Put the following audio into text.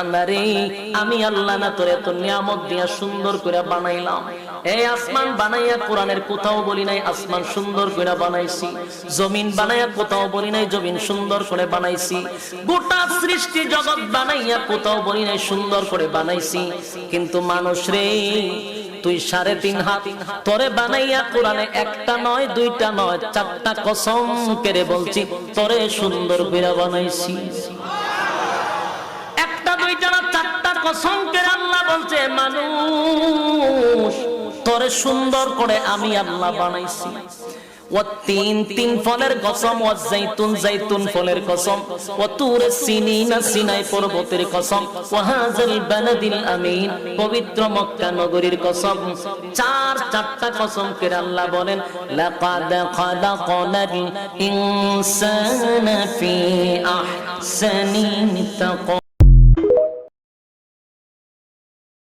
বান্দারে আমি আল্লাহ না তোরে এত নিয়ামত দিয়া সুন্দর করে বানাইলাম। এই আসমান বানাইয়া কোরআনের কোথাও বলি নাই আসমান সুন্দর করে বানাইছি, জমিন বানাইয়া কোথাও বলি নাই জমিন সুন্দর করে বানাইছি, গোটা সৃষ্টি জগৎ বানাইয়া কোথাও বলি নাই সুন্দর করে বানাইছি। কিন্তু মানুষ রে তুই 3.5 হাত তোরে বানাইয়া কোরআনে একটা নয় দুইটা নয় 4টা কসম করে বলছি তোরে সুন্দর করে বানাইছি। একটা দুইটা না 4টা কসম করে আল্লাহ বলছে মানুষ তোরে সুন্দর করে আমি আল্লাহ বানাইছি। তিন ফলের কসম, জাইতুন ফলের কসম, তুর সিনিনা সিনাই পর্বতের কসম, ওয়াহাজাল বালাদিল আমিন পবিত্র মক্কা নগরীর কসম। 4টা কসম করে আল্লাহ বলেন লাকাদ খালাকনাল ইনসানা ফি আহসানি তাকওয়াম।